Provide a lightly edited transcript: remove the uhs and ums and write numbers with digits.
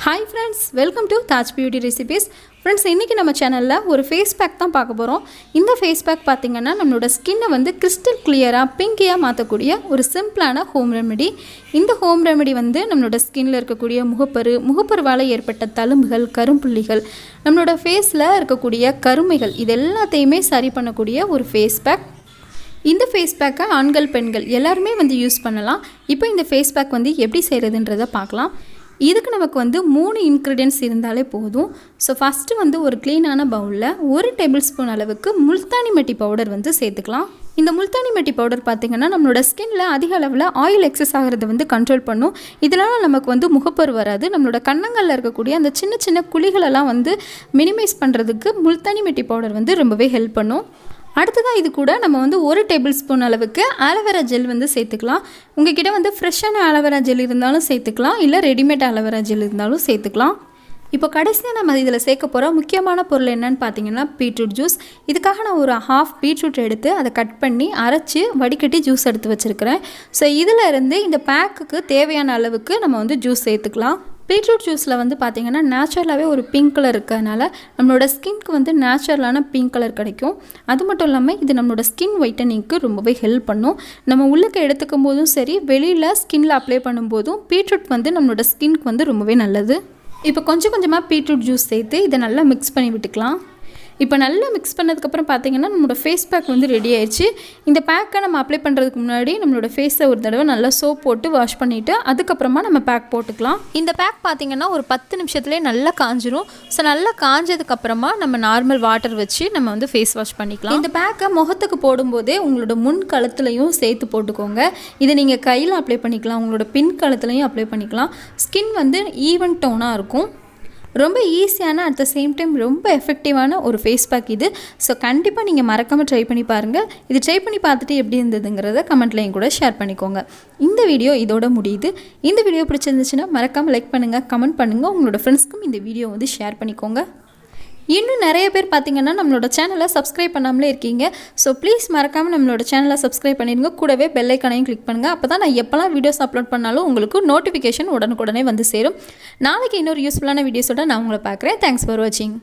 Hi friends, welcome to Taj Beauty Recipes. Friends, இன்னைக்கு நம்ம சேனல்ல ஒரு ஃபேஸ் பேக் தான் பார்க்க போறோம். இந்த ஃபேஸ் பேக் பாத்தீங்கன்னா நம்மளோட ஸ்கின்னை வந்து கிறிஸ்டல் கிளியரா பிங்கியா மாத்தக்கூடிய ஒரு சிம்பிளான ஹோம் ரெமெடி. இந்த ஹோம் ரெமெடி வந்து நம்மளோட ஸ்கின்ல இருக்கக்கூடிய முகப்பருவால ஏற்பட்ட தழும்புகள், கரும்புள்ளிகள், நம்மளோட ஃபேஸ்ல இருக்கக்கூடிய கருமைகள் இது எல்லாத்தையுமே சரி பண்ணக்கூடிய ஒரு ஃபேஸ் பேக். இந்த ஃபேஸ் பேக்கை ஆண்கள் பெண்கள் எல்லாருமே வந்து யூஸ் பண்ணலாம். இப்போ இந்த ஃபேஸ் பேக் வந்து எப்படி செய்யறதுன்றதை பார்க்கலாம். இதுக்கு நமக்கு வந்து 3 இன்க்ரீடியன்ட்ஸ் இருந்தாலே போதும். ஸோ ஃபஸ்ட்டு வந்து ஒரு க்ளீனான பவுலில் 1 டேபிள் ஸ்பூன் அளவுக்கு முல்தானி மெட்டி பவுடர் வந்து சேர்த்துக்கலாம். இந்த முல்தானி மெட்டி பவுடர் பார்த்திங்கன்னா நம்மளோட ஸ்கின்ல அதிக அளவில் ஆயில் எக்ஸஸ் ஆகிறத வந்து கண்ட்ரோல் பண்ணும். இதனால் நமக்கு வந்து முகப்பரு வராது. நம்மளோட கன்னங்களில் இருக்கக்கூடிய அந்த சின்ன சின்ன குழிகளெல்லாம் வந்து மினிமைஸ் பண்ணுறதுக்கு முல்தானி மெட்டி பவுடர் வந்து ரொம்பவே ஹெல்ப் பண்ணும். அடுத்ததாக இது கூட நம்ம வந்து 1 டேபிள் ஸ்பூன் அளவுக்கு ஆலோவேரா ஜெல் வந்து சேர்த்துக்கலாம். உங்ககிட்ட வந்து ஃப்ரெஷ்ஷான ஆலோவேரா ஜெல் இருந்தாலும் சேர்த்துக்கலாம், இல்லை ரெடிமேட் ஆலோவேரா ஜெல் இருந்தாலும் சேர்த்துக்கலாம். இப்போ கடைசியாக நம்ம இதில் சேர்க்க போகிற முக்கியமான பொருள் என்னன்னு பார்த்தீங்கன்னா பீட்ரூட் ஜூஸ். இதுக்காக நான் ஒரு ஹாஃப் பீட்ரூட் எடுத்து அதை கட் பண்ணி அரைச்சி வடிகட்டி ஜூஸ் எடுத்து வச்சுருக்கிறேன். ஸோ இதில் இருந்து இந்த பேக்குக்கு தேவையான அளவுக்கு நம்ம வந்து ஜூஸ் சேர்த்துக்கலாம். பீட்ரூட் ஜூஸில் வந்து பார்த்திங்கன்னா நேச்சுரலாகவே ஒரு பிங்க் கலர் இருக்கிறதுனால நம்மளோட ஸ்கின்க்கு வந்து நேச்சுரலான பிங்க் கலர் கிடைக்கும். அது மட்டும் இல்லாமல் இது நம்மளோட ஸ்கின் ஒயிட்டனிங்க்கு ரொம்பவே ஹெல்ப் பண்ணும். நம்ம உள்ளுக்கு எடுத்துக்கும் போதும் சரி, வெளியில் ஸ்கின்னில் அப்ளை பண்ணும்போதும் பீட்ரூட் வந்து நம்மளோட ஸ்கின்க்கு வந்து ரொம்பவே நல்லது. இப்போ கொஞ்சம் கொஞ்சமாக பீட்ரூட் ஜூஸ் சேர்த்து இதை நல்லா மிக்ஸ் பண்ணி விட்டுக்கலாம். இப்போ நல்லா மிக்ஸ் பண்ணதுக்கப்புறம் பார்த்திங்கன்னா நம்மளோட ஃபேஸ் பேக் வந்து ரெடி ஆயிடுச்சு. இந்த பேக்கை நம்ம அப்ளை பண்ணுறதுக்கு முன்னாடி நம்மளோட ஃபேஸை ஒரு தடவை நல்லா சோப் போட்டு வாஷ் பண்ணிவிட்டு அதுக்கப்புறமா நம்ம பேக் போட்டுக்கலாம். இந்த பேக் பார்த்திங்கன்னா ஒரு 10 நிமிஷத்துலேயே நல்லா காஞ்சிரும். ஸோ நல்லா காஞ்சதுக்கப்புறமா நம்ம நார்மல் வாட்டர் வச்சு நம்ம வந்து ஃபேஸ் வாஷ் பண்ணிக்கலாம். இந்த பேக்கை முகத்துக்கு போடும்போதே உங்களோட முன் கழுத்துலையும் சேர்த்து போட்டுக்கோங்க. இதை நீங்கள் கையில் அப்ளை பண்ணிக்கலாம், உங்களோட பின் கழுத்துலையும் அப்ளை பண்ணிக்கலாம். ஸ்கின் வந்து ஈவன் டோனாக இருக்கும். ரொம்ப ஈஸியான அட் த சேம் டைம் ரொம்ப எஃபெக்டிவான ஒரு ஃபேஸ் பேக் இது. ஸோ கண்டிப்பாக நீங்கள் மறக்காமல் ட்ரை பண்ணி பாருங்கள். இது ட்ரை பண்ணி பார்த்துட்டு எப்படி இருந்ததுங்கிறத கமெண்ட்லையும் கூட ஷேர் பண்ணிக்கோங்க. இந்த வீடியோ இதோட முடியுது. இந்த வீடியோ பிடிச்சிருந்துச்சுன்னா மறக்காமல் லைக் பண்ணுங்கள், கமெண்ட் பண்ணுங்கள், உங்களோட ஃப்ரெண்ட்ஸ்க்கும் இந்த வீடியோ வந்து ஷேர் பண்ணிக்கோங்க. இன்னும் நிறைய பேர் பார்த்திங்கன்னா நம்மளோட சேனலை சப்ஸ்கிரைப் பண்ணாமலே இருக்கீங்க. ஸோ ப்ளீஸ் மறக்காமல் நம்மளோட சேனலை சப்ஸ்கிரைப் பண்ணிடுங்க. கூடவே பெல் ஐக்கானையும் கிளிக் பண்ணுங்கள். அப்போ தான் நான் எப்போல்லாம் வீடியோஸ் அப்லோட் பண்ணாலும் உங்களுக்கு நோட்டிஃபிகேஷன் உடனுக்குடனே வந்து சேரும். நாளைக்கு இன்னொரு யூஸ்ஃபுல்லான வீடியோஸோட நான் உங்களை பார்க்குறேன். தேங்க்ஸ் ஃபார் வாட்சிங்.